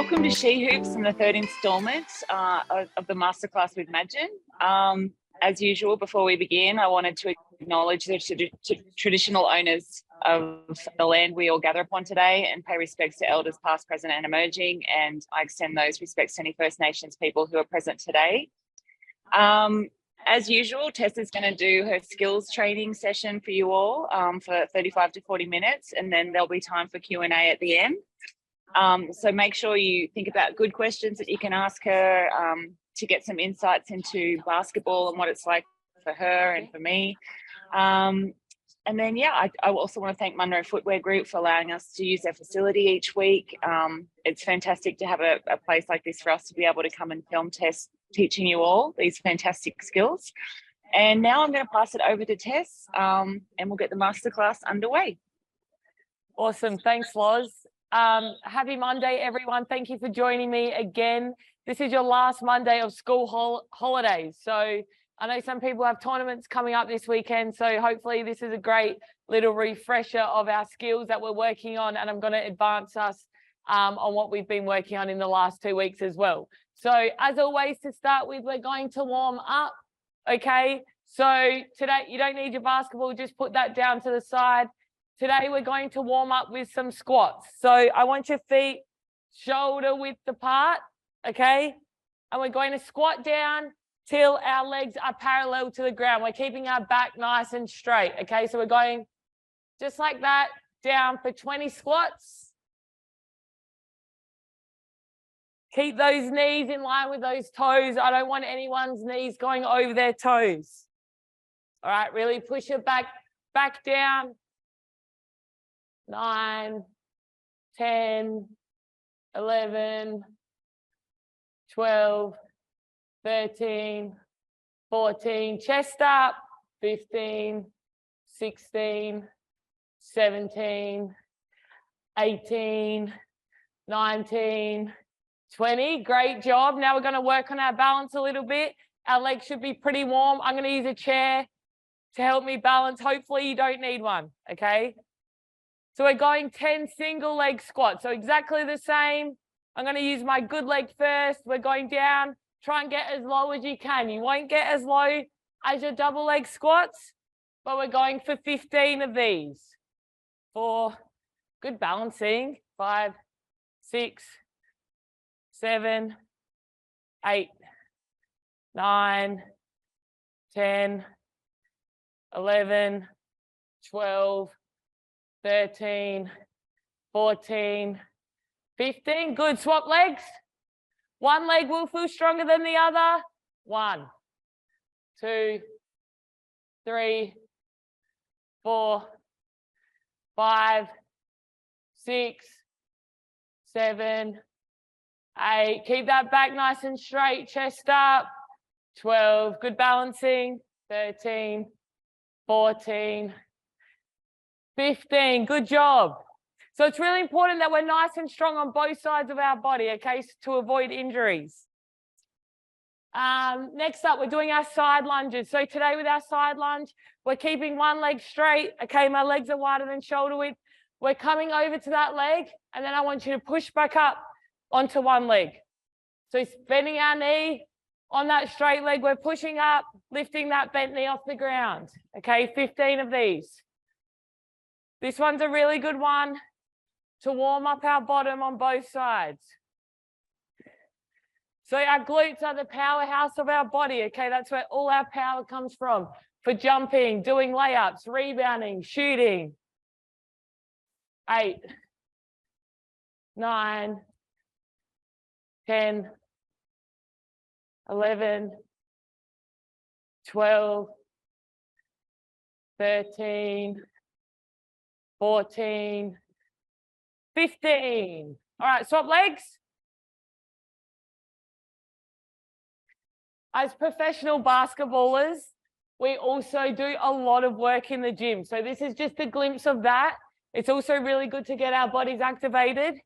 Welcome to She Hoops and the third instalment of the Masterclass with Madgen. As usual, before we begin, I wanted to acknowledge the traditional owners of the land we all gather upon today and pay respects to elders past, present and emerging. And I extend those respects to any First Nations people who are present today. As usual, Tess is going to do her skills training session for you all for 35 to 40 minutes, and then there'll be time for Q&A at the end. So make sure you think about good questions that you can ask her to get some insights into basketball and what it's like for her and for me. And then, yeah, I also want to thank Munro Footwear Group for allowing us to use their facility each week. It's fantastic to have a place like this for us to be able to come and film Tess teaching you all these fantastic skills. And now I'm going to pass it over to Tess and we'll get the masterclass underway. Awesome. Thanks, Loz. Happy Monday, everyone. Thank you for joining me again. This is your last Monday of school holidays. So I know some people have tournaments coming up this weekend. So hopefully this is a great little refresher of our skills that we're working on. And I'm going to advance us on what we've been working on in the last 2 weeks as well. So as always, to start with, we're going to warm up. Okay. So today you don't need your basketball. Just put that down to the side. Today, we're going to warm up with some squats. So I want your feet shoulder width apart, okay? And we're going to squat down till our legs are parallel to the ground. We're keeping our back nice and straight, okay? So we're going just like that, down for 20 squats. Keep those knees in line with those toes. I don't want anyone's knees going over their toes. All right, really push it back down. 9, 10, 11, 12, 13, 14, chest up, 15, 16, 17, 18, 19, 20. Great job. Now we're going to work on our balance a little bit. Our legs should be pretty warm. I'm going to use a chair to help me balance. Hopefully you don't need one, okay? So we're going 10 single leg squats. So exactly the same. I'm going to use my good leg first. We're going down. Try and get as low as you can. You won't get as low as your double leg squats, but we're going for 15 of these. 4, good balancing. 5, 6, 7, 8, 9, 10, 11, 12, 13, 14, 15. Good. Swap legs. One leg will feel stronger than the other. 1, 2, 3, 4, 5, 6, 7, 8. Keep that back nice and straight. Chest up. 12. Good balancing. 13, 14, 15. Good job. So it's really important that we're nice and strong on both sides of our body, okay, to avoid injuries. Next up, we're doing our side lunges. So today with our side lunge, we're keeping one leg straight. Okay, my legs are wider than shoulder width. We're coming over to that leg, and then I want you to push back up onto one leg. So bending our knee on that straight leg, we're pushing up, lifting that bent knee off the ground. Okay, 15 of these. This one's a really good one to warm up our bottom on both sides. So our glutes are the powerhouse of our body, okay? That's where all our power comes from for jumping, doing layups, rebounding, shooting. 8, 9, 10, 11, 12, 13, 14, 15. All right, swap legs. As professional basketballers, we also do a lot of work in the gym. So this is just a glimpse of that. It's also really good to get our bodies activated.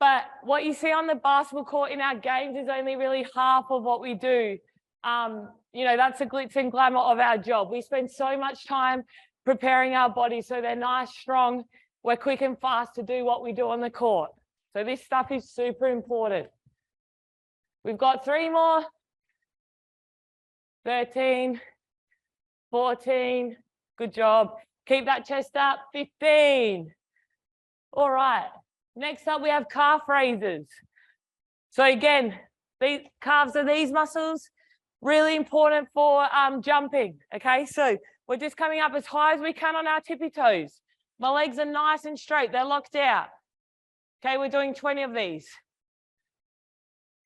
But what you see on the basketball court in our games is only really half of what we do. You know, that's the glitz and glamour of our job. We spend so much time preparing our bodies so they're nice, strong, we're quick and fast to do what we do on the court. So this stuff is super important. We've got 3 more. 13, 14. Good job. Keep that chest up. 15. All right. Next up, we have calf raises. So again, these calves are these muscles, really important for jumping. Okay, so we're just coming up as high as we can on our tippy toes. My legs are nice and straight. They're locked out. Okay, we're doing 20 of these.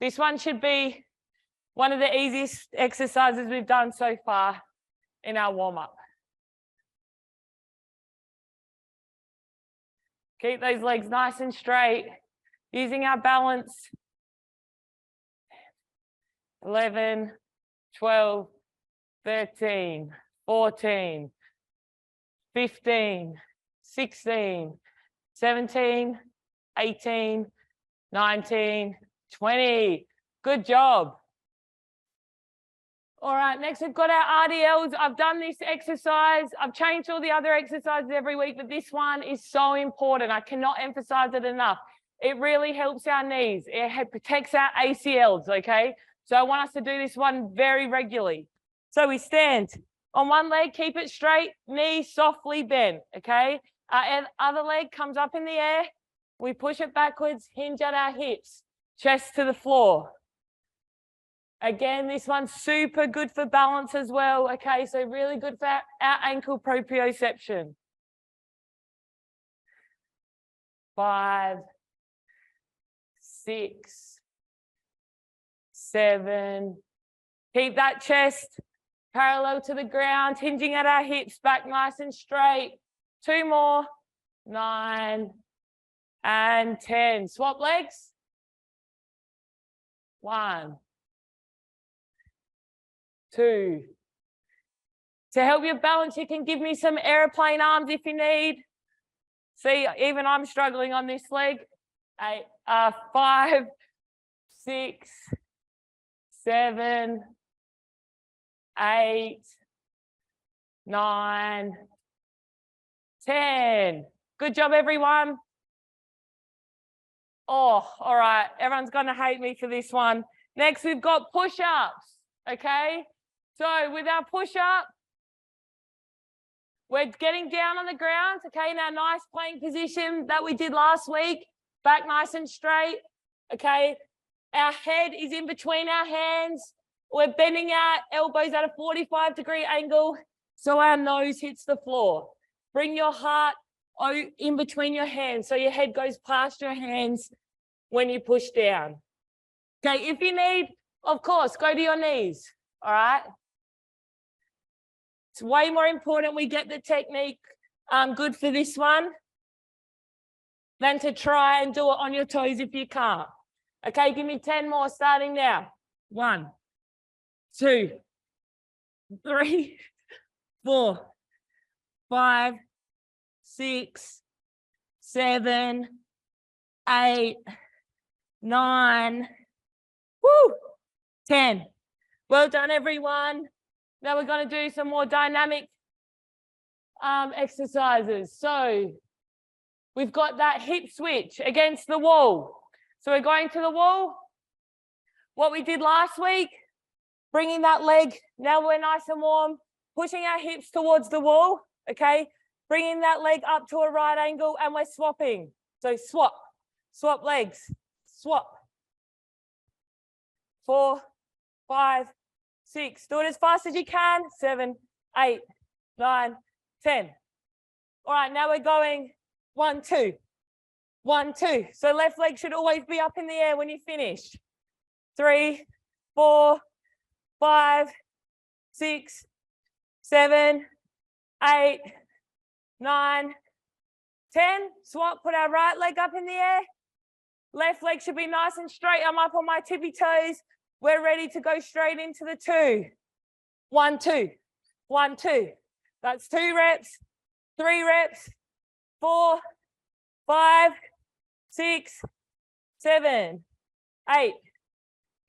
This one should be one of the easiest exercises we've done so far in our warm-up. Keep those legs nice and straight, using our balance. 11, 12, 13, 14, 15, 16, 17, 18, 19, 20. Good job. All right, next we've got our RDLs. I've done this exercise. I've changed all the other exercises every week, but this one is so important. I cannot emphasize it enough. It really helps our knees. It protects our ACLs, okay? So I want us to do this one very regularly. So we stand on one leg, keep it straight, knee softly bent, okay? Our other leg comes up in the air. We push it backwards, hinge at our hips, chest to the floor. Again, this one's super good for balance as well, okay? So really good for our ankle proprioception. 5, 6, 7. Keep that chest parallel to the ground, hinging at our hips, back nice and straight. 2 more. 9 and 10. Swap legs. 1, 2. To help you balance, you can give me some airplane arms if you need. See, even I'm struggling on this leg. 5, 6, 7, 8, 9, 10. Good job, everyone. Oh, all right. Everyone's going to hate me for this one. Next, we've got push-ups, okay? So with our push-up, we're getting down on the ground, okay, in our nice plank position that we did last week. Back nice and straight, okay? Our head is in between our hands. We're bending our elbows at a 45-degree angle so our nose hits the floor. Bring your heart in between your hands so your head goes past your hands when you push down. Okay, if you need, of course, go to your knees, all right? It's way more important we get the technique good for this one than to try and do it on your toes if you can't. Okay, give me 10 more starting now. 1, 2, 3, 4, 5, 6, 7, 8, 9, 10. Well done, everyone. Now we're going to do some more dynamic exercises. So we've got that hip switch against the wall. So we're going to the wall. What we did last week, bringing that leg, now we're nice and warm, pushing our hips towards the wall, okay? Bringing that leg up to a right angle and we're swapping. So swap, swap legs, swap. 4, 5, 6. Do it as fast as you can. 7, 8, 9, 10. All right, now we're going 1, 2. 1, 2. So left leg should always be up in the air when you finish. 3, 4, 5, 6, 7, 8, 9, 10. Swap, put our right leg up in the air. Left leg should be nice and straight. I'm up on my tippy toes. We're ready to go straight into the 2. 1, 2. 1, 2. That's 2 reps, 3 reps, 4, 5, 6, 7, 8,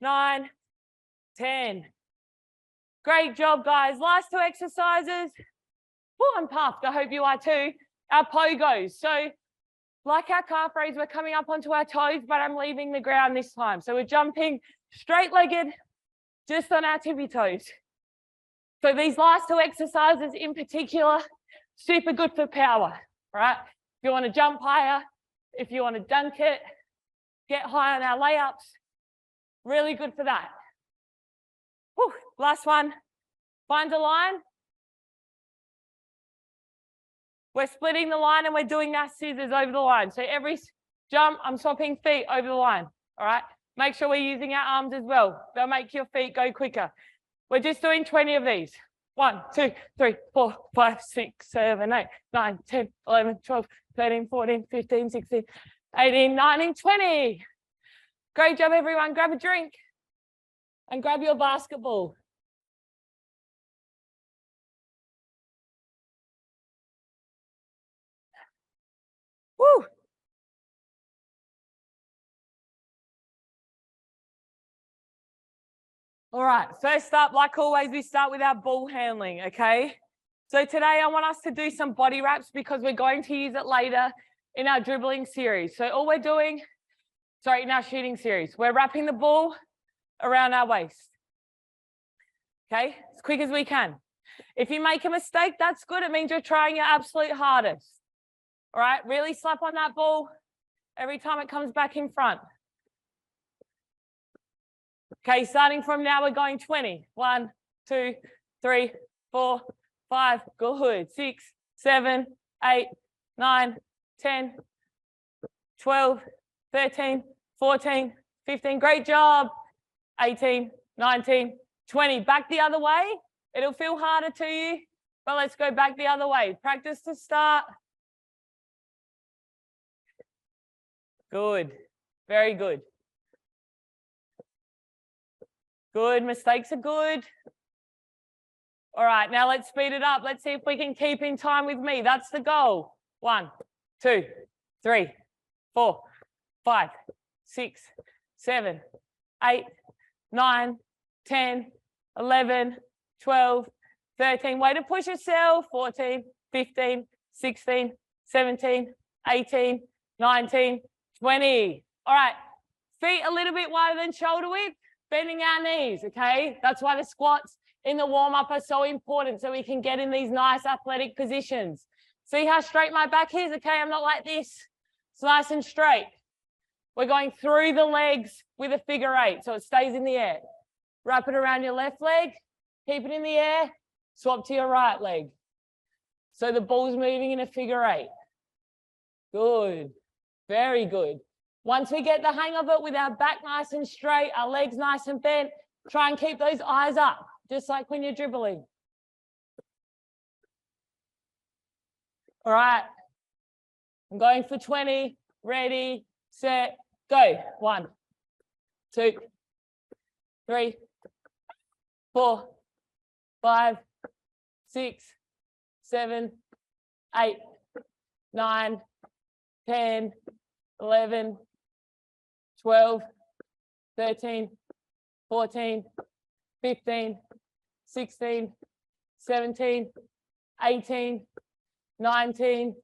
9, 10. Great job, guys. Last 2 exercises. Oh, I'm puffed. I hope you are too. Our pogos. So like our calf raise, we're coming up onto our toes, but I'm leaving the ground this time. So we're jumping straight-legged, just on our tippy toes. So these last two exercises in particular, super good for power, right? If you want to jump higher, if you want to dunk it, get high on our layups, really good for that. Whew, last one, find a line. We're splitting the line and we're doing that scissors over the line. So every jump, I'm swapping feet over the line, all right? Make sure we're using our arms as well. They'll make your feet go quicker. We're just doing 20 of these. 1, 2, 3, 4, 5, 6, 7, 8, 9, 10, 11, 12, 13, 14, 15, 16, 18, 19, 20. Great job, everyone. Grab a drink and grab your basketball. Woo! All right, first up, like always, we start with our ball handling, okay? So today I want us to do some body wraps because we're going to use it later in our dribbling series. So all we're doing, in our shooting series, we're wrapping the ball around our waist, okay? As quick as we can. If you make a mistake, that's good. It means you're trying your absolute hardest. All right, really slap on that ball every time it comes back in front. Okay, starting from now, we're going 20. 1, 2, 3, 4, 5, good. 6, 7, 8, 9, 10, 12, 13, 14, 15. Great job. 18, 19, 20. Back the other way. It'll feel harder to you, but let's go back the other way. Practice to start. Good. Very good. Good. Mistakes are good. All right, now let's speed it up. Let's see if we can keep in time with me. That's the goal. 1, 2, 3, 4, 5, 6, 7, 8, 9, 10, 11, 12, 13. Way to push yourself. 14, 15, 16, 17, 18, 19, 20. All right, feet a little bit wider than shoulder width, bending our knees, okay? That's why the squats in the warm-up are so important, so we can get in these nice athletic positions. See how straight my back is? Okay, I'm not like this. It's nice and straight. We're going through the legs with a figure 8, so it stays in the air. Wrap it around your left leg, keep it in the air, swap to your right leg. So the ball's moving in a figure 8. Good, very good. Once we get the hang of it with our back nice and straight, our legs nice and bent, try and keep those eyes up, just like when you're dribbling. All right, I'm going for 20, ready, set, go. 1, 2, 3, 4, 5, 6, 7, 8, 9, 10, 11, 12, 13, 14, 15, 16, 17, 18, 19,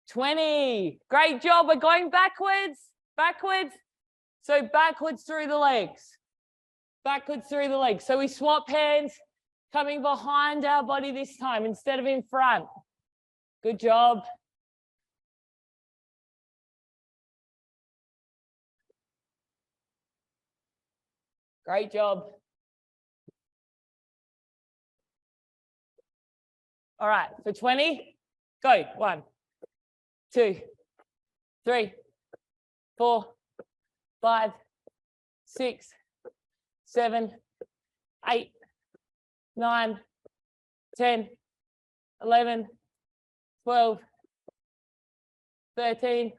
20. Great job. We're going backwards, backwards. So backwards through the legs, backwards through the legs. So we swap hands, coming behind our body this time instead of in front. Good job. Great job. All right, for 20, go. 1, 2, 3, 4, 5, 6, 7, 8, 9, 10, 11, 12, 13,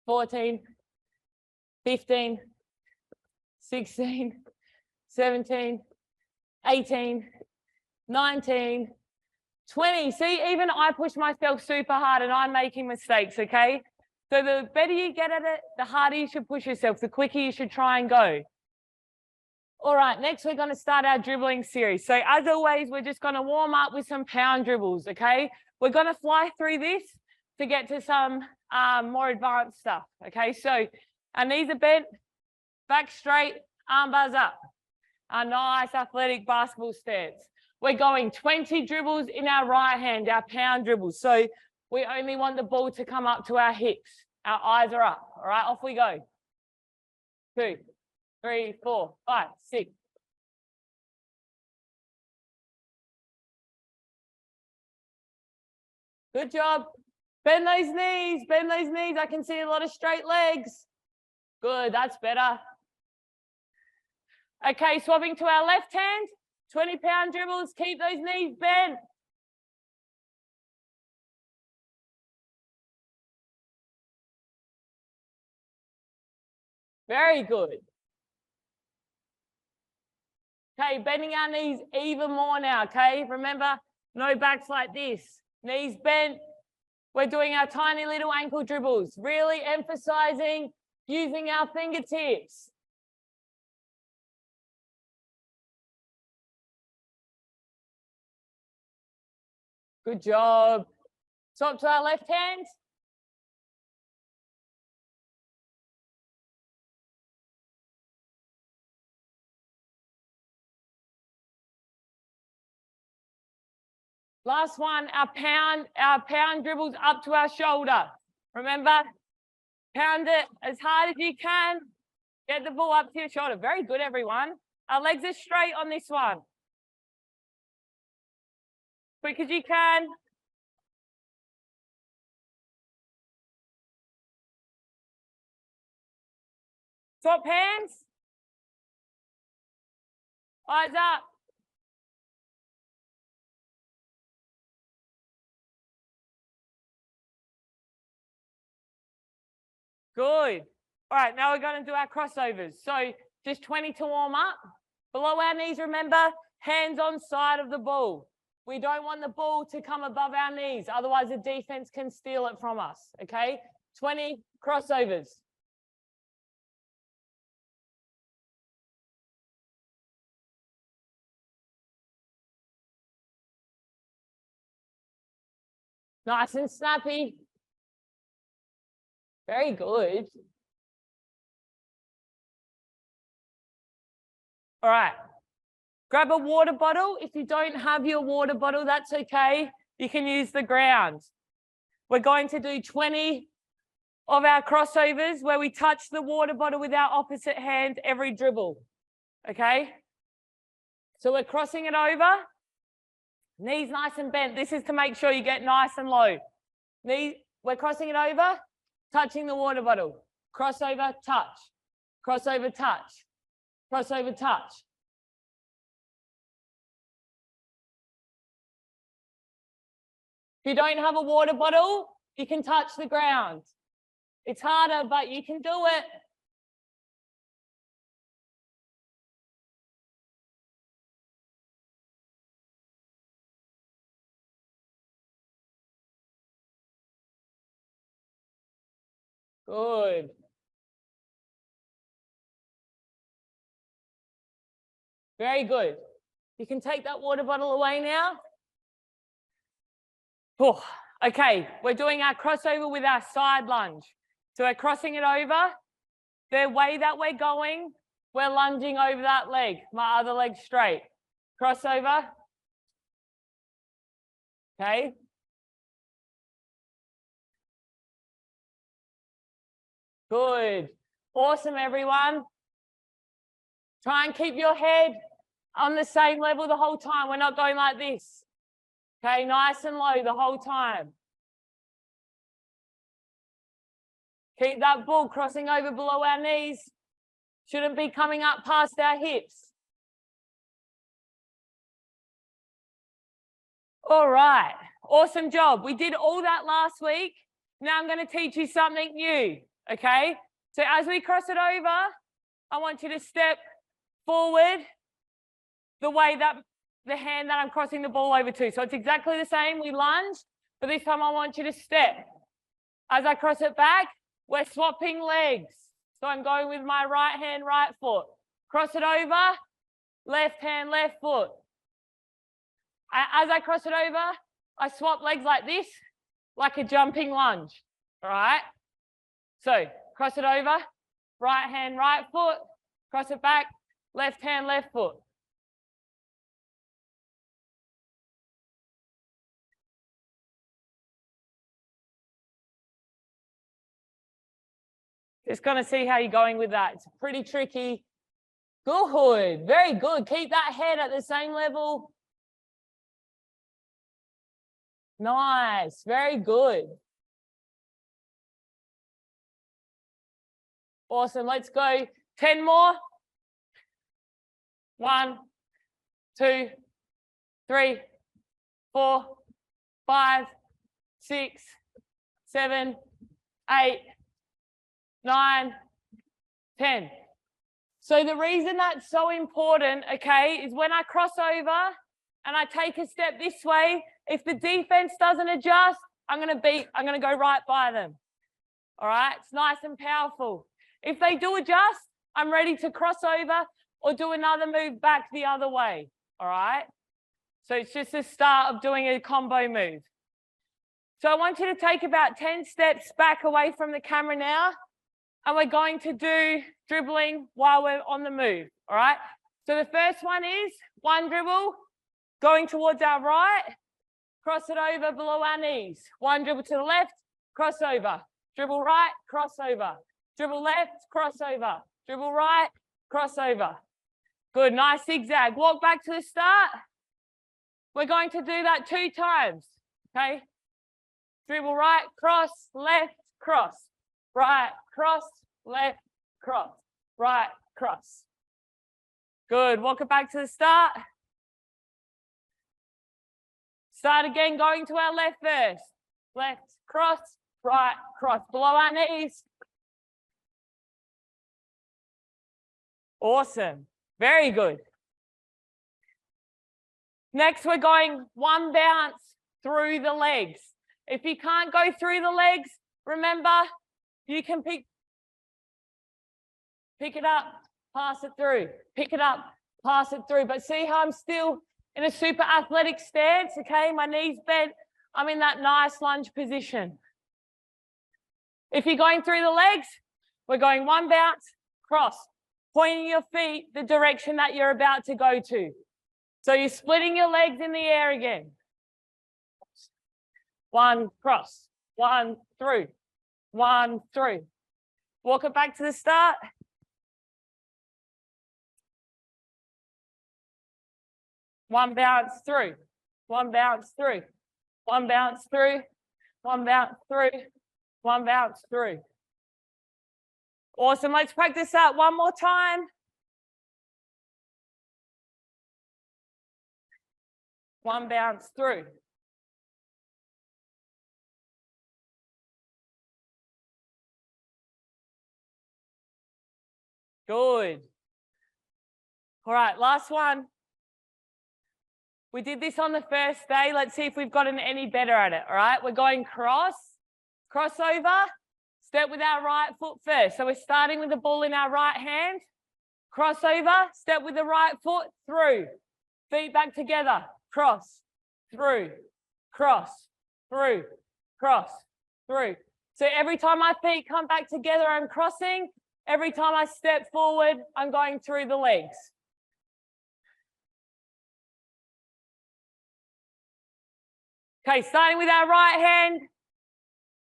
14, 15, 16, 17, 18, 19, 20. See, even I push myself super hard and I'm making mistakes, okay? So the better you get at it, the harder you should push yourself, the quicker you should try and go. All right, next we're going to start our dribbling series. So as always, we're just going to warm up with some pound dribbles, okay? We're going to fly through this to get to some more advanced stuff. Okay, so our knees are bent, back straight, arm bars up. A nice athletic basketball stance. We're going 20 dribbles in our right hand, our pound dribbles. So we only want the ball to come up to our hips. Our eyes are up. All right, off we go. 2, 3, 4, 5, 6. Good job. Bend those knees, bend those knees. I can see a lot of straight legs. Good, that's better. Okay, swapping to our left hand, 20-pound dribbles, keep those knees bent. Very good. Okay, bending our knees even more now, okay? Remember, no backs like this. Knees bent. We're doing our tiny little ankle dribbles, really emphasizing using our fingertips. Good job. Swap to our left hand. Last one, our pound dribbles up to our shoulder. Remember, pound it as hard as you can. Get the ball up to your shoulder. Very good, everyone. Our legs are straight on this one. Quick as you can. Swap hands. Eyes up. Good. All right, now we're going to do our crossovers. So just 20 to warm up. Below our knees, remember, hands on side of the ball. We don't want the ball to come above our knees. Otherwise, the defense can steal it from us. Okay? 20 crossovers. Nice and snappy. Very good. All right. Grab a water bottle. If you don't have your water bottle, that's okay. You can use the ground. We're going to do 20 of our crossovers where we touch the water bottle with our opposite hand every dribble. Okay? So we're crossing it over. Knees nice and bent. This is to make sure you get nice and low. We're crossing it over, touching the water bottle. Crossover, touch. Crossover, touch. Crossover, touch. If you don't have a water bottle, you can touch the ground. It's harder, but you can do it. Good. Very good. You can take that water bottle away now. Oh, okay, we're doing our crossover with our side lunge. So we're crossing it over. The way that we're going, we're lunging over that leg. My other leg straight. Crossover. Okay. Good. Awesome, everyone. Try and keep your head on the same level the whole time. We're not going like this. Okay, nice and low the whole time. Keep that ball crossing over below our knees. Shouldn't be coming up past our hips. All right, awesome job. We did all that last week. Now I'm going to teach you something new, okay? So as we cross it over, I want you to step forward the way that the hand that I'm crossing the ball over to. So it's exactly the same. We lunge, but this time I want you to step. As I cross it back, we're swapping legs. So I'm going with my right hand, right foot. Cross it over, left hand, left foot. As I cross it over, I swap legs like this, like a jumping lunge. All right. So cross it over, right hand, right foot, cross it back, left hand, left foot. Just going to see how you're going with that. It's pretty tricky. Good, very good. Keep that head at the same level. Nice, very good. Awesome, let's go 10 more. 1, 2, 3, 4, 5, 6, 7, 8, 9, 10. So the reason that's so important, okay, is when I cross over and I take a step this way, if the defense doesn't adjust, I'm going to go right by them. All right, it's nice and powerful. If they do adjust, I'm ready to cross over or do another move back the other way. All right, so it's just the start of doing a combo move. So I want you to take about 10 steps back away from the camera now, and we're going to do dribbling while we're on the move. All right, so the first one is one dribble going towards our right, cross it over below our knees. One dribble to the left, cross over. Dribble right, cross over. Dribble left, cross over. Dribble right, cross over. Good, nice zigzag. Walk back to the start. We're going to do that 2 times, okay? Dribble right, cross, left, cross. Right, cross, left, cross. Right, cross. Good, walk it back to the start. Start again, going to our left first. Left, cross, right, cross. Below our knees. Awesome. Very good. Next, we're going one bounce through the legs. If you can't go through the legs, remember, you can pick it up, pass it through. Pick it up, pass it through. But see how I'm still in a super athletic stance, okay? My knees bent. I'm in that nice lunge position. If you're going through the legs, we're going one bounce, cross, pointing your feet the direction that you're about to go to. So you're splitting your legs in the air again. One, cross, one, through, one, through. Walk it back to the start. One bounce through, one bounce through, one bounce through, one bounce through, one bounce through. Awesome, let's practice that one more time. One bounce through. Good. All right, last one. We did this on the first day. Let's see if we've gotten any better at it. All right, we're going cross, crossover, step with our right foot first. So we're starting with the ball in our right hand, crossover, step with the right foot, through, feet back together, cross, through, cross, through, cross, through. So every time my feet come back together, I'm crossing. Every time I step forward, I'm going through the legs. Okay, starting with our right hand,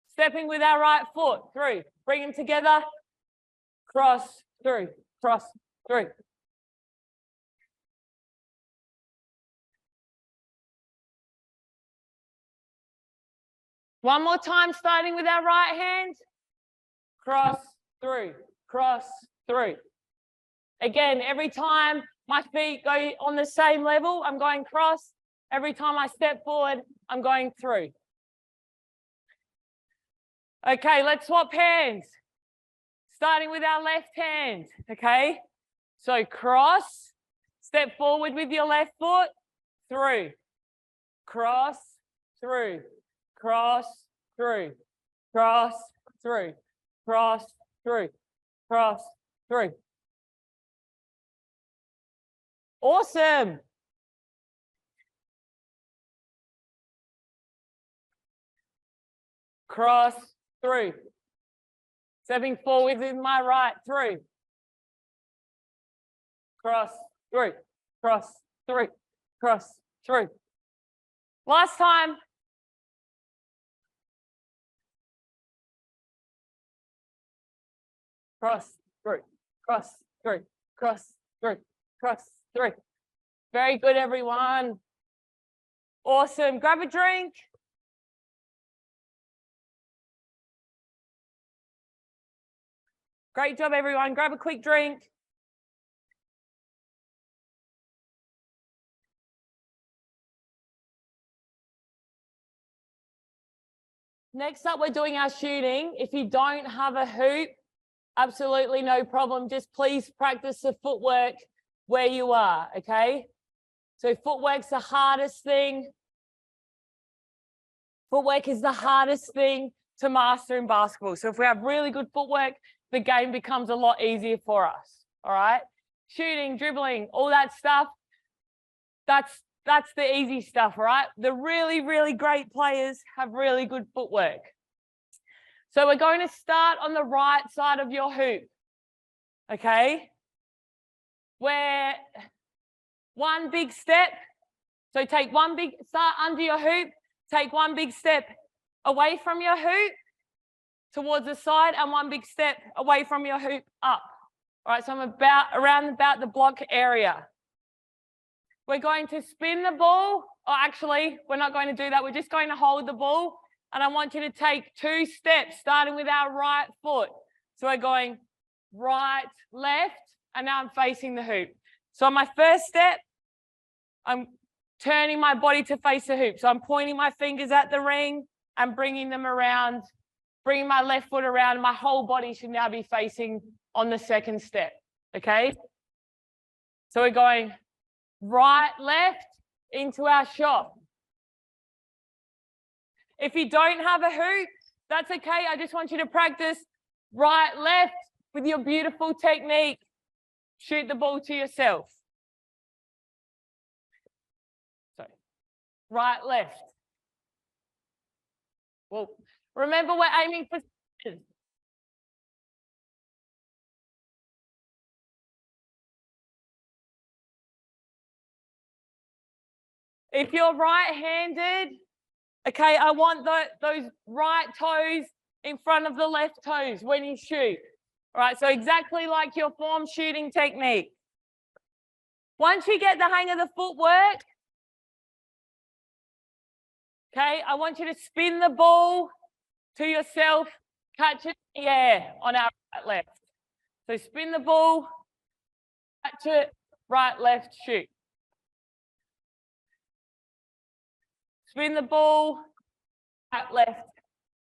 stepping with our right foot, through. Bring them together, cross, through, cross, through. One more time, starting with our right hand, cross, through, cross, through. Again, every time my feet go on the same level, I'm going cross. Every time I step forward, I'm going through. Okay, let's swap hands. Starting with our left hand, okay? So cross, step forward with your left foot, through, cross, through, cross, through, cross, through, cross, through, cross, through. Awesome. Cross, through. Stepping forward with my right, through. Cross, through, cross, through, cross, through. Last time. Cross, through, cross, through, cross, through, cross, through. Very good, everyone. Awesome. Grab a drink. Great job, everyone. Grab a quick drink. Next up, we're doing our shooting. If you don't have a hoop, absolutely no problem. Just please practice the footwork where you are, okay? So footwork's the hardest thing. Footwork is the hardest thing to master in basketball. So if we have really good footwork, the game becomes a lot easier for us, all right? Shooting, dribbling, all that stuff, that's the easy stuff, right? The really, really great players have really good footwork. So we're going to start on the right side of your hoop, okay? Where one big step, so take one big, start under your hoop, take one big step away from your hoop towards the side and one big step away from your hoop up. All right, so I'm around about the block area. We're going to spin the ball, or actually, we're not going to do that. We're just going to hold the ball, and I want you to take 2 steps, starting with our right foot. So we're going right, left, and now I'm facing the hoop. So on my first step, I'm turning my body to face the hoop. So I'm pointing my fingers at the ring and bringing them around, bringing my left foot around. My whole body should now be facing on the second step, okay? So we're going right, left into our shot. If you don't have a hoop, that's okay. I just want you to practice right, left with your beautiful technique. Shoot the ball to yourself. So, right, left. Well, remember we're aiming for centers. If you're right-handed, okay, I want those right toes in front of the left toes when you shoot. All right, so exactly like your form shooting technique. Once you get the hang of the footwork, okay, I want you to spin the ball to yourself, catch it in the air on our right, left. So spin the ball, catch it, right, left, shoot. Spin the ball, right, left,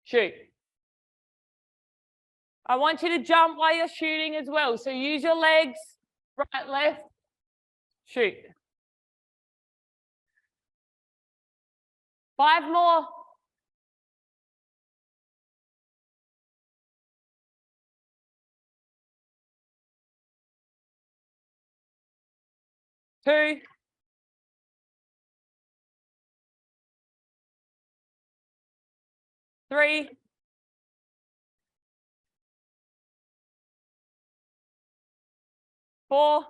shoot. I want you to jump while you're shooting as well. So use your legs, right, left, shoot. 5 more. 2. 3. 4.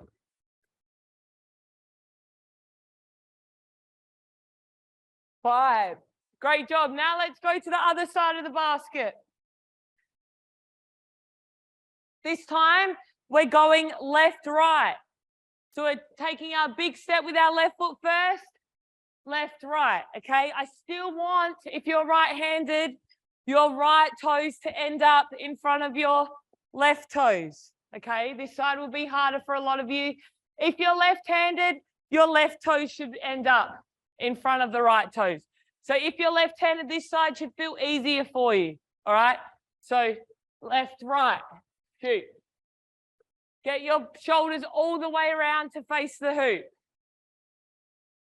5. Great job. Now let's go to the other side of the basket. This time we're going left, right. So we're taking our big step with our left foot first, left, right, okay? I still want, if you're right-handed, your right toes to end up in front of your left toes, okay? This side will be harder for a lot of you. If you're left-handed, your left toes should end up in front of the right toes. So if you're left-handed, this side should feel easier for you, all right? So left, right, shoot. Get your shoulders all the way around to face the hoop.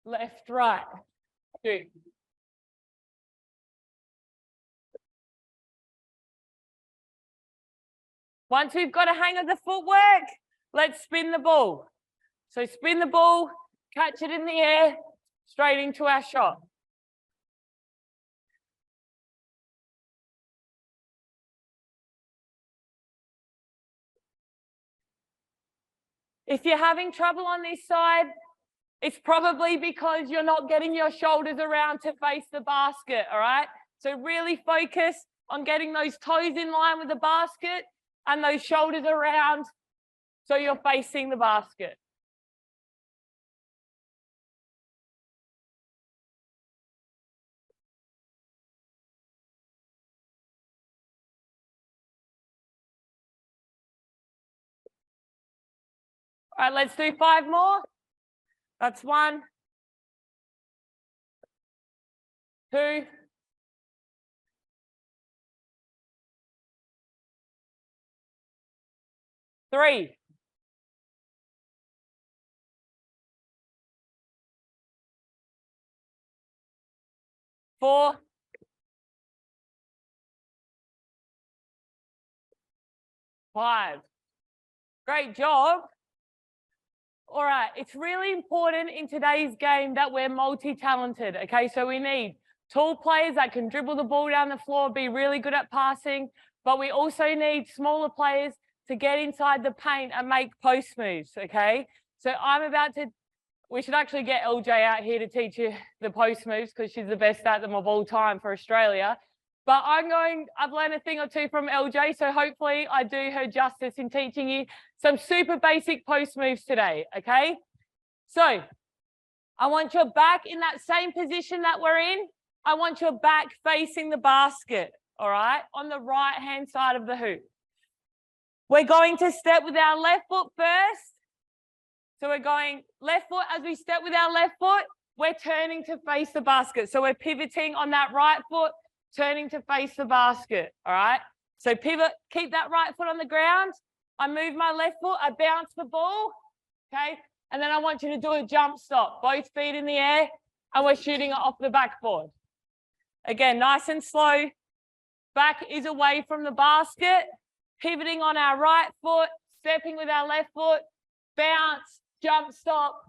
Left, right, shoot. Once we've got a hang of the footwork, let's spin the ball. So spin the ball, catch it in the air, straight into our shot. If you're having trouble on this side, it's probably because you're not getting your shoulders around to face the basket, all right? So really focus on getting those toes in line with the basket and those shoulders around so you're facing the basket. All right, let's do 5 more. That's 1, 2, 3, 4, 5. Great job. All right, it's really important in today's game that we're multi-talented, okay? So we need tall players that can dribble the ball down the floor, be really good at passing, but we also need smaller players to get inside the paint and make post moves, okay? So we should actually get LJ out here to teach you the post moves because she's the best at them of all time for Australia. But I've learned a thing or two from LJ, so hopefully I do her justice in teaching you some super basic post moves today, okay? So I want your back in that same position that we're in. I want your back facing the basket, all right, on the right-hand side of the hoop. We're going to step with our left foot first. So we're going left foot. As we step with our left foot, we're turning to face the basket. So we're pivoting on that right foot, turning to face the basket, all right? So pivot, keep that right foot on the ground. I move my left foot, I bounce the ball, okay? And then I want you to do a jump stop, both feet in the air, and we're shooting it off the backboard. Again, nice and slow. Back is away from the basket, pivoting on our right foot, stepping with our left foot, bounce, jump stop,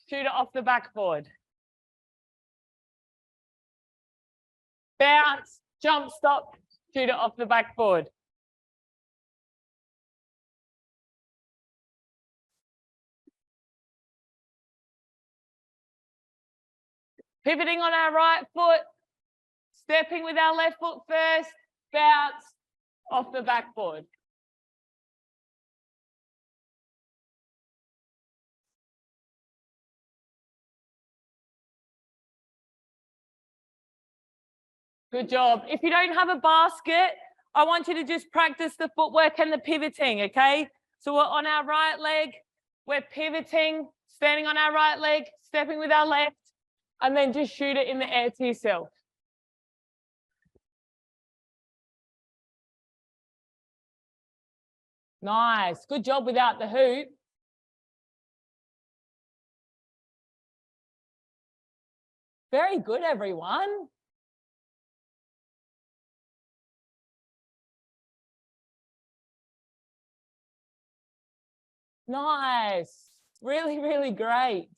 shoot it off the backboard. Bounce, jump stop, shoot it off the backboard. Pivoting on our right foot, stepping with our left foot first, bounce off the backboard. Good job. If you don't have a basket, I want you to just practice the footwork and the pivoting, okay? So we're on our right leg, we're pivoting, standing on our right leg, stepping with our left, and then just shoot it in the air to yourself. Nice. Good job without the hoop. Very good, everyone. Nice. Really, really great.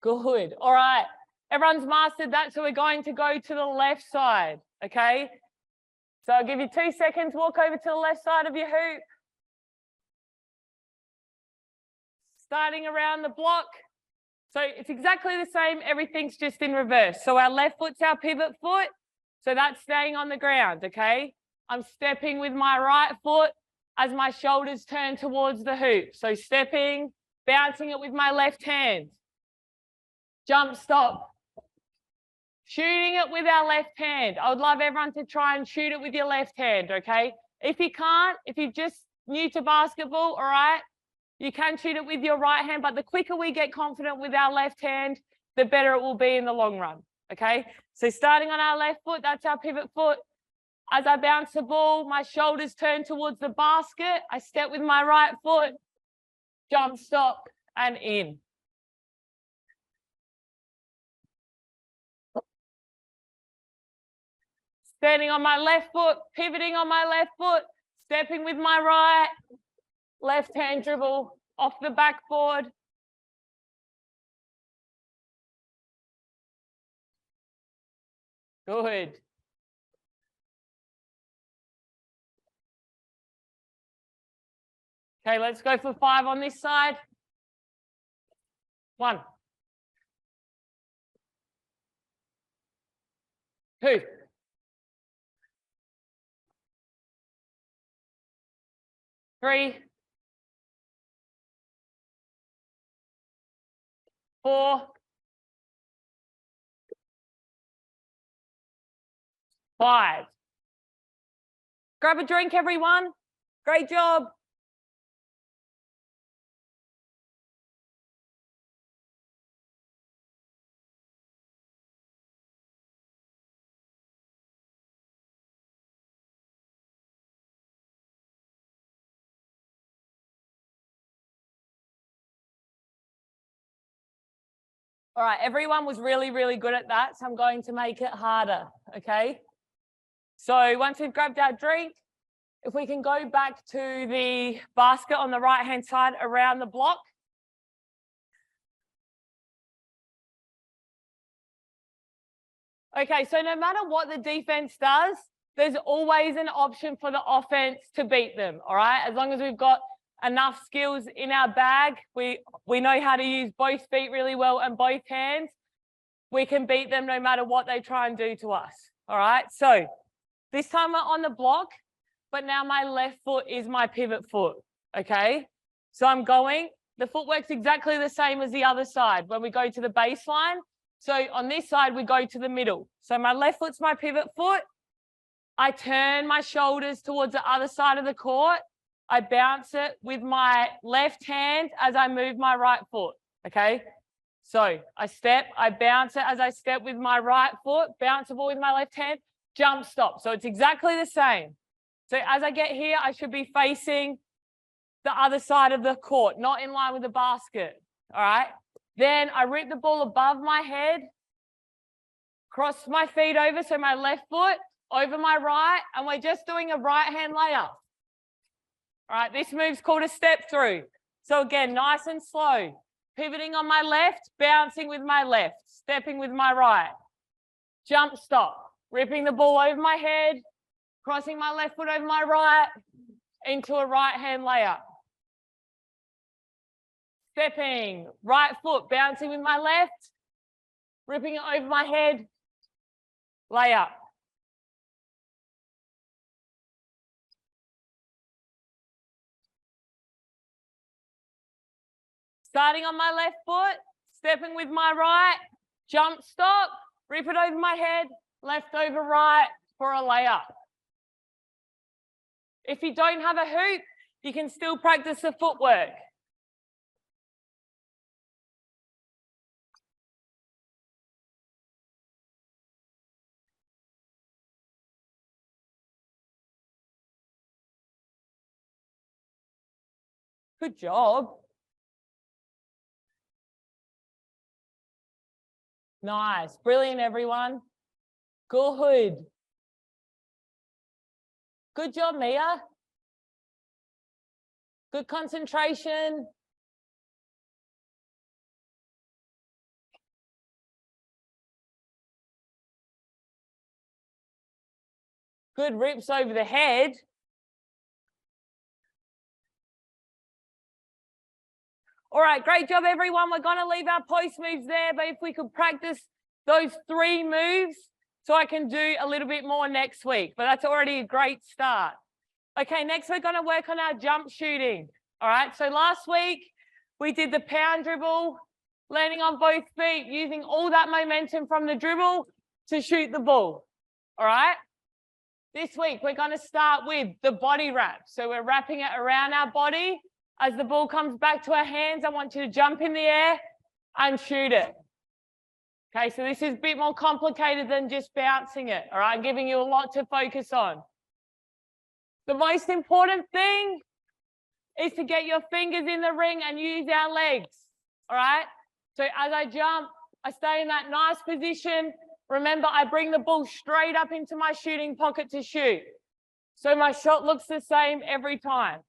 Good. All right. Everyone's mastered that, so we're going to go to the left side, okay? So I'll give you 2 seconds, walk over to the left side of your hoop. Starting around the block. So it's exactly the same, everything's just in reverse. So our left foot's our pivot foot, so that's staying on the ground, okay? I'm stepping with my right foot as my shoulders turn towards the hoop. So stepping, bouncing it with my left hand. Jump stop. Shooting it with our left hand. I would love everyone to try and shoot it with your left hand, okay? If you can't, if you're just new to basketball, all right, you can shoot it with your right hand, but the quicker we get confident with our left hand, the better it will be in the long run, okay? So starting on our left foot, that's our pivot foot. As I bounce the ball, my shoulders turn towards the basket. I step with my right foot, jump stop, and in. Standing on my left foot, pivoting on my left foot, stepping with my right, left hand dribble off the backboard. Good. Okay, let's go for 5 on this side. 1. 2. 3. 4. 5. Grab a drink, everyone. Great job. All right, everyone was really, really good at that, so I'm going to make it harder, okay? So once we've grabbed our drink, if we can go back to the basket on the right-hand side around the block. Okay, so no matter what the defense does, there's always an option for the offense to beat them, all right? As long as we've got enough skills in our bag, we know how to use both feet really well and both hands, we can beat them no matter what they try and do to us, all right? So this time we're on the block, but now my left foot is my pivot foot, okay? So I'm going, the footwork's exactly the same as the other side when we go to the baseline. So on this side, we go to the middle. So my left foot's my pivot foot. I turn my shoulders towards the other side of the court. I bounce it with my left hand as I move my right foot, okay? So I step, I bounce it as I step with my right foot, bounce the ball with my left hand, jump, stop. So it's exactly the same. So as I get here, I should be facing the other side of the court, not in line with the basket, all right? Then I rip the ball above my head, cross my feet over, so my left foot over my right, and we're just doing a right hand layup. All right, this move's called a step through. So again, nice and slow. Pivoting on my left, bouncing with my left, stepping with my right. Jump, stop. Ripping the ball over my head, crossing my left foot over my right, into a right hand layup. Stepping, right foot, bouncing with my left, ripping it over my head, layup. Starting on my left foot, stepping with my right, jump, stop, rip it over my head, left over right for a layup. If you don't have a hoop, you can still practice the footwork. Good job. Nice. Brilliant, everyone. Good. Good job, Mia. Good concentration. Good rips over the head. All right, great job, everyone. We're going to leave our post moves there, but if we could practice those 3 moves so I can do a little bit more next week, but that's already a great start. Okay, next we're going to work on our jump shooting. All right, so last week we did the pound dribble, landing on both feet, using all that momentum from the dribble to shoot the ball. All right, this week we're going to start with the body wrap. So we're wrapping it around our body. As the ball comes back to our hands, I want you to jump in the air and shoot it. Okay, so this is a bit more complicated than just bouncing it. All right, I'm giving you a lot to focus on. The most important thing is to get your fingers in the ring and use our legs. All right, so as I jump, I stay in that nice position. Remember, I bring the ball straight up into my shooting pocket to shoot. So my shot looks the same every time.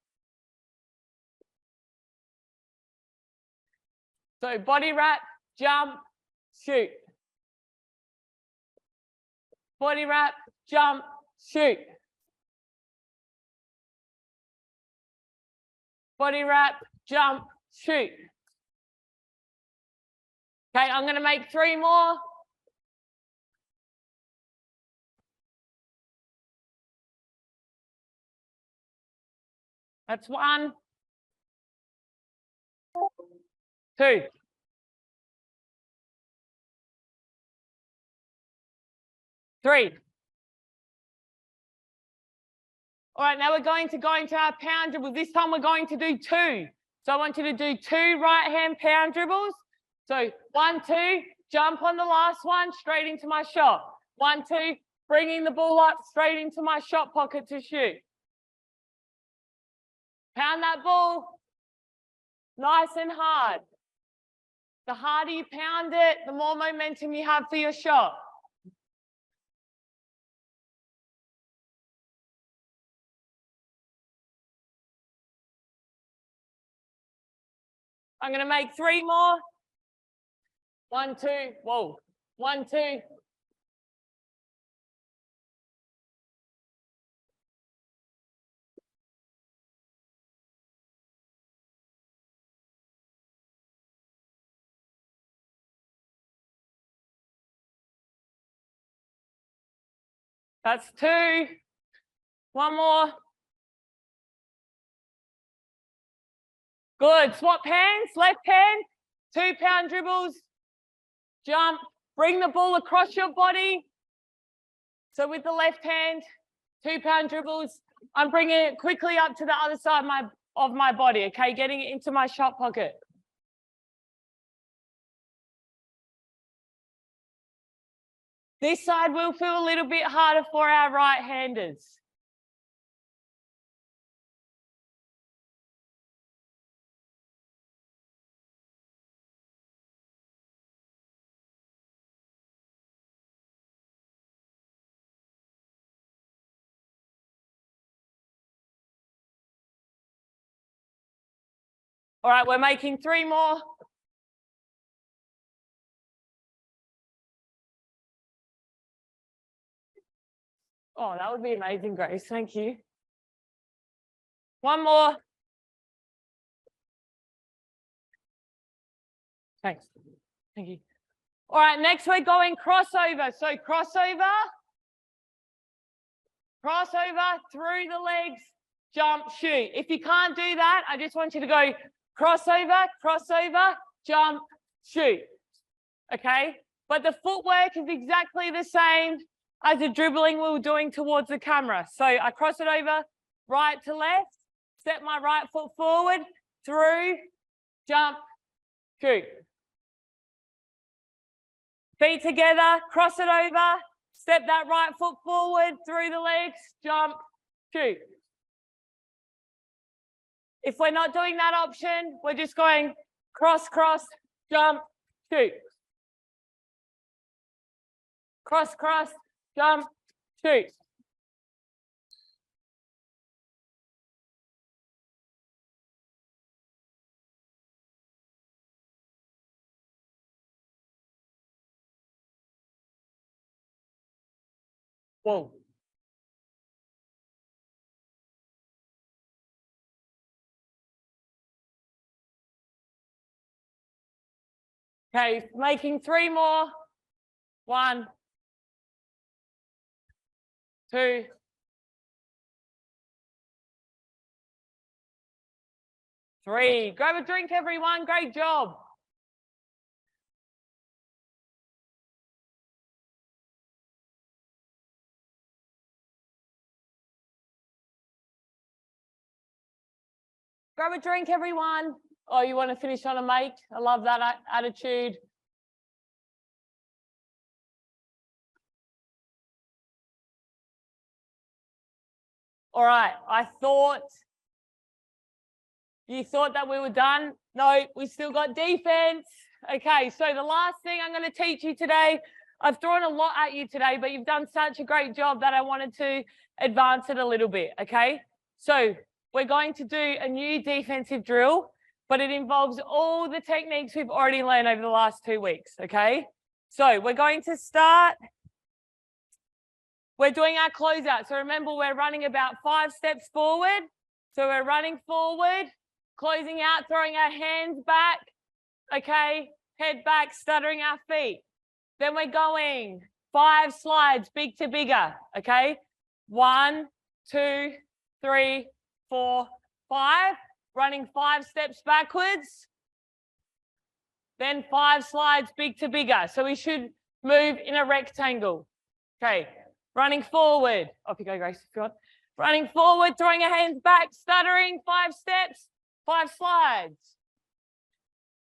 So body wrap, jump, shoot. Body wrap, jump, shoot. body wrap, jump, shoot. Okay, I'm going to make 3 more. That's 1, 2. 3. All right, now we're going to go into our pound dribbles. This time we're going to do 2. So I want you to do 2 right-hand pound dribbles. So 1, 2, jump on the last one, straight into my shot. 1, 2, bringing the ball up, straight into my shot pocket to shoot. Pound that ball nice and hard. The harder you pound it, the more momentum you have for your shot. I'm going to make 3 more. 1, 2, whoa. 1, 2. That's 2. 1 more. Good. Swap hands, left hand, 2 pound dribbles, jump, bring the ball across your body. So with the left hand, 2 pound dribbles, I'm bringing it quickly up to the other side of my body, okay? Getting it into my shot pocket. This side will feel a little bit harder for our right-handers. All right, we're making 3 more. Oh, that would be amazing, Grace. Thank you. 1 more. Thanks. Thank you. All right, next we're going crossover. So crossover, through the legs, jump, shoot. If you can't do that, I just want you to go crossover, jump, shoot. Okay? But the footwork is exactly the same as the dribbling we were doing towards the camera. So I cross it over, right to left, step my right foot forward, through, jump, shoot. Feet together, cross it over, step that right foot forward, through the legs, jump, shoot. If we're not doing that option, we're just going cross, cross, jump, shoot. Cross, cross, jump, shoot. Whoa. Okay, making 3 more. 1, 2, 3. Grab a drink, everyone. Great job. Grab a drink, everyone. Oh, you want to finish on a make? I love that attitude. All right, you thought that we were done. No, we still got defense. Okay, so the last thing I'm going to teach you today, I've thrown a lot at you today, but you've done such a great job that I wanted to advance it a little bit, okay? So we're going to do a new defensive drill, but it involves all the techniques we've already learned over the last 2 weeks, okay? So we're going to start. We're doing our closeout. So remember, we're running about 5 steps forward. So we're running forward, Closing out, throwing our hands back. Okay, head back, stuttering our feet. Then we're going 5 slides, big to bigger. Okay, 1, 2, 3, 4, 5. Running 5 steps backwards. Then 5 slides, big to bigger. So we should move in a rectangle. Okay, running forward. Off you go, Grace, if you want. Running forward, throwing your hands back, stuttering, 5 steps, 5 slides.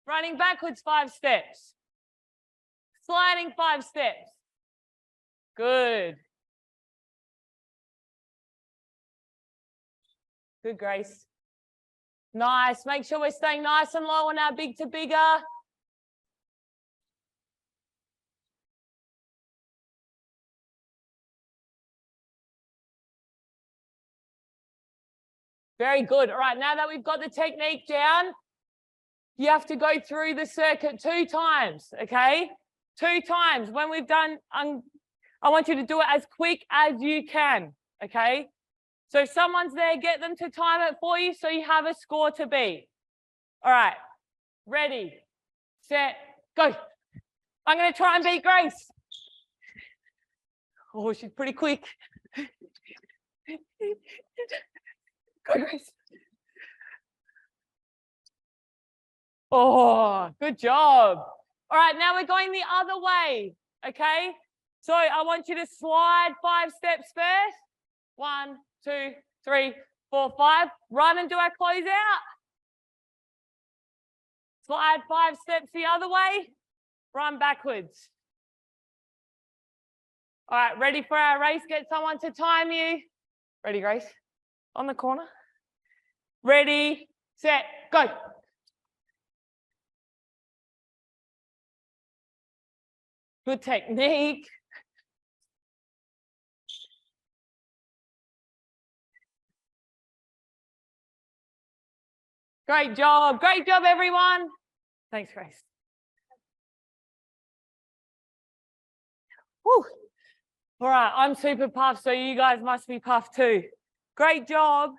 Running backwards, 5 steps. Sliding 5 steps. Good. Good, Grace. Nice. Make sure we're staying nice and low on our big to bigger. Very good. All right, now that we've got the technique down, you have to go through the circuit 2 times, okay? 2 times. When we've done, I want you to do it as quick as you can, okay? So if someone's there, get them to time it for you so you have a score to beat. All right, ready, set, go. I'm going to try and beat Grace. Oh, she's pretty quick. Go, Grace. Oh, good job. All right, now we're going the other way, okay? So I want you to slide 5 steps first. 1, 2, 3, 4, 5. Run and do our closeout. Slide 5 steps the other way. Run backwards. All right, ready for our race? Get someone to time you. Ready, Grace? On the corner. Ready, set, go. Good technique. Great job, everyone. Thanks, Grace. Woo. All right, I'm super puffed, so you guys must be puffed too. Great job.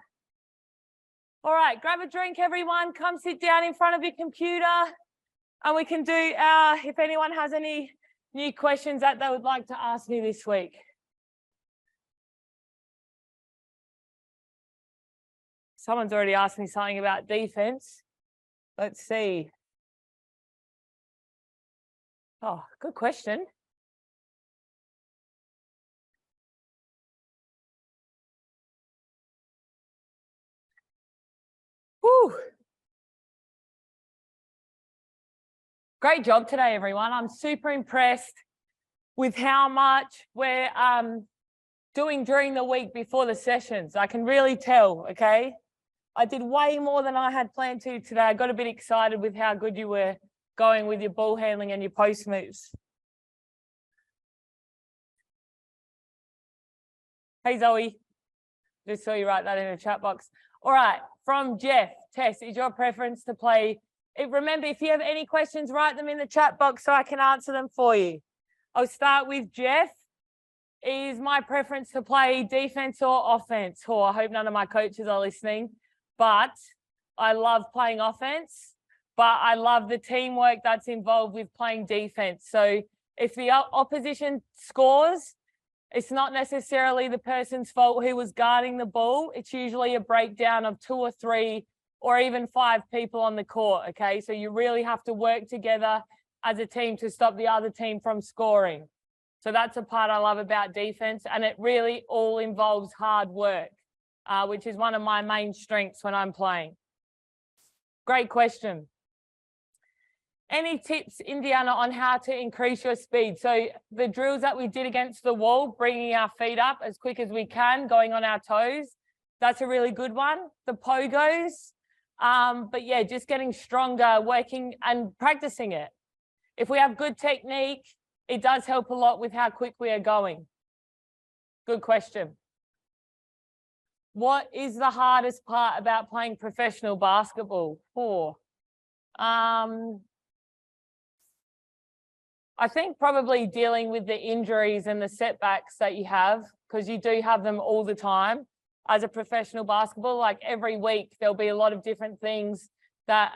All right, grab a drink, everyone. Come sit down in front of your computer, and we can do if anyone has any new questions that they would like to ask me this week. Someone's already asked me something about defense. Let's see. Oh, good question. Whew. Great job today, everyone. I'm super impressed with how much we're doing during the week before the sessions. I can really tell, okay? I did way more than I had planned to today. I got a bit excited with how good you were going with your ball handling and your post moves. Hey, Zoe. Just saw you write that in the chat box. All right, from Jeff. Tess, is your preference to play? Remember, if you have any questions, write them in the chat box so I can answer them for you. I'll start with Jeff. Is my preference to play defense or offense? Oh, I hope none of my coaches are listening, but I love playing offense, but I love the teamwork that's involved with playing defense. So if the opposition scores, it's not necessarily the person's fault who was guarding the ball. It's usually a breakdown of 2 or 3 or even 5 people on the court, okay? So you really have to work together as a team to stop the other team from scoring. So that's a part I love about defense, and it really all involves hard work, which is one of my main strengths when I'm playing. Great question. Any tips, Indiana, on how to increase your speed? So the drills that we did against the wall, bringing our feet up as quick as we can, going on our toes, that's a really good one. The pogos, but yeah, just getting stronger, working and practicing it. If we have good technique, it does help a lot with how quick we are going. Good question. What is the hardest part about playing professional basketball? I think probably dealing with the injuries and the setbacks that you have, because you do have them all the time. as a professional basketball. Like every week, there'll be a lot of different things that,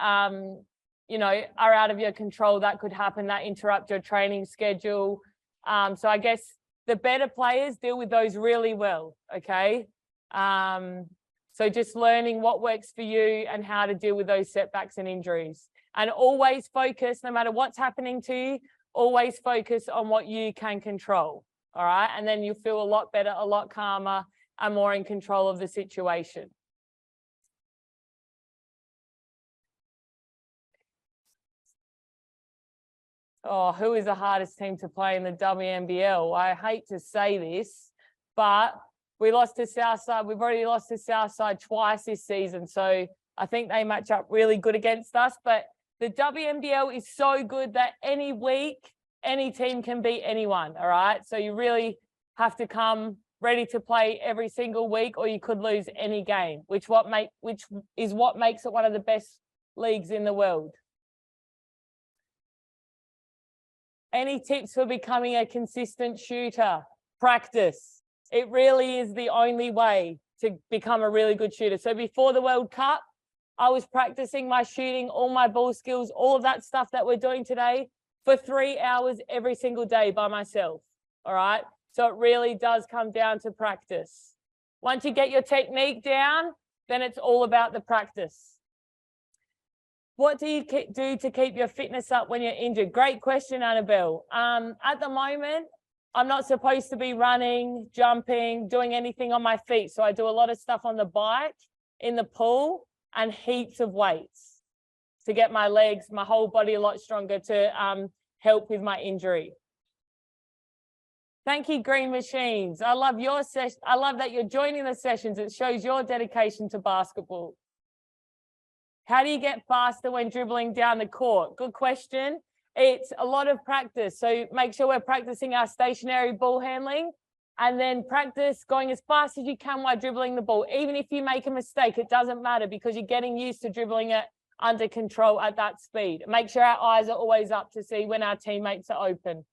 you know, are out of your control that could happen that interrupt your training schedule. So I guess the better players deal with those really well, okay? So just learning what works for you and how to deal with those setbacks and injuries. And always focus, no matter what's happening to you, always focus on what you can control, all right? And then you'll feel a lot better, a lot calmer, and more in control of the situation. Oh, who is the hardest team to play in the WNBL? I hate to say this, but we lost to Southside. We've already lost to Southside twice this season. So I think they match up really good against us. But the WNBL is so good that any week, any team can beat anyone, all right? So you really have to come ready to play every single week, or you could lose any game, which is what makes it one of the best leagues in the world. Any tips for becoming a consistent shooter? Practice. It really is the only way to become a really good shooter. So before the World Cup, I was practicing my shooting, all my ball skills, all of that stuff that we're doing today for 3 hours every single day by myself, all right? So it really does come down to practice. Once you get your technique down, then it's all about the practice. What do you do to keep your fitness up when you're injured? Great question, Annabelle. At the moment, I'm not supposed to be running, jumping, doing anything on my feet. So I do a lot of stuff on the bike, in the pool, and heaps of weights to get my legs, my whole body a lot stronger to help with my injury. Thank you, Green Machines. I love your session. I love that you're joining the sessions. It shows your dedication to basketball. How do you get faster when dribbling down the court? Good question. It's a lot of practice. So make sure we're practicing our stationary ball handling, and then practice going as fast as you can while dribbling the ball. Even if you make a mistake, it doesn't matter because you're getting used to dribbling it under control at that speed. Make sure our eyes are always up to see when our teammates are open.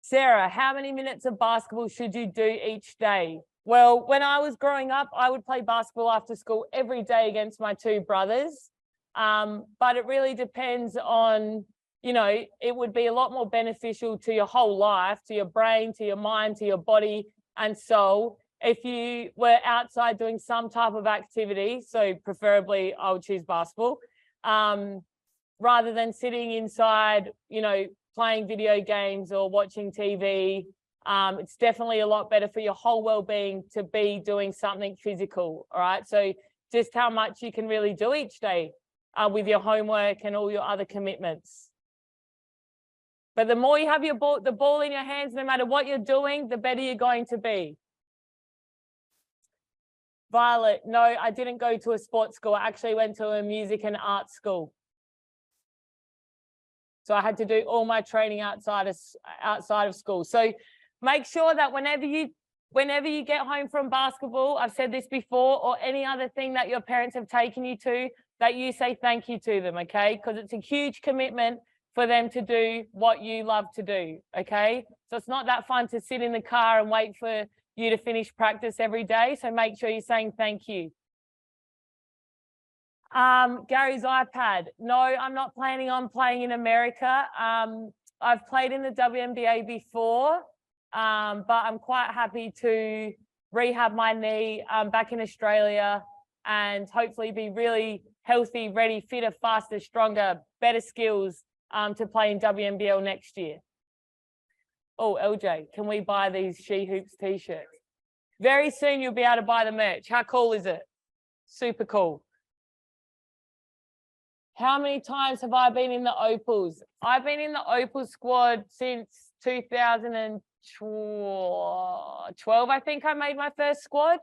Sarah, how many minutes of basketball should you do each day? Well, when I was growing up, I would play basketball after school every day against my two brothers. But it really depends on, you know, it would be a lot more beneficial to your whole life, to your brain, to your mind, to your body and soul, if you were outside doing some type of activity. So preferably I would choose basketball, rather than sitting inside, you know, playing video games or watching TV. It's definitely a lot better for your whole well-being to be doing something physical, all right? So just how much you can really do each day with your homework and all your other commitments. But the more you have the ball in your hands, no matter what you're doing, the better you're going to be. Violet, no, I didn't go to a sports school. I actually went to a music and art school. So I had to do all my training outside of school. So make sure that whenever you get home from basketball, I've said this before, or any other thing that your parents have taken you to, that you say thank you to them, okay? Because it's a huge commitment for them to do what you love to do, okay? So it's not that fun to sit in the car and wait for you to finish practice every day. So make sure you're saying thank you. Gary's iPad. No, I'm not planning on playing in America. I've played in the WNBA before, but I'm quite happy to rehab my knee back in Australia and hopefully be really healthy, ready, fitter, faster, stronger, better skills to play in WNBL next year. Oh, LJ, can we buy these She Hoops t-shirts? Very soon you'll be able to buy the merch. How cool is it? Super cool. How many times have I been in the Opals? I've been in the Opals squad since 2012. I think I made my first squad,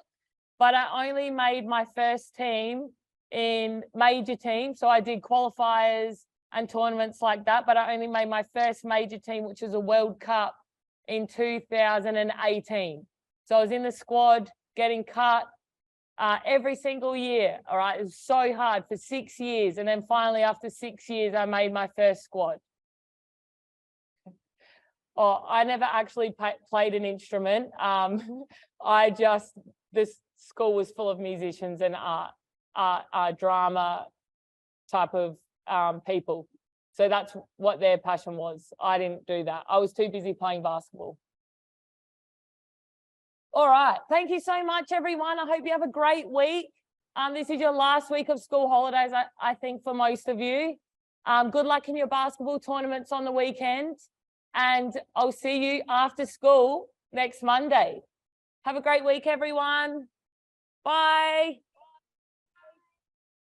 but I only made my first team in major team. So I did qualifiers and tournaments like that, but I only made my first major team, which was a World Cup in 2018. So I was in the squad, getting cut every single year. All right, it was so hard for 6 years. And then finally, after 6 years, I made my first squad. Oh, I never actually played an instrument. This school was full of musicians and art drama type of people. So that's what their passion was. I didn't do that. I was too busy playing basketball. All right. Thank you so much, everyone. I hope you have a great week. This is your last week of school holidays, I think, for most of you. Good luck in your basketball tournaments on the weekend. And I'll see you after school next Monday. Have a great week, everyone. Bye.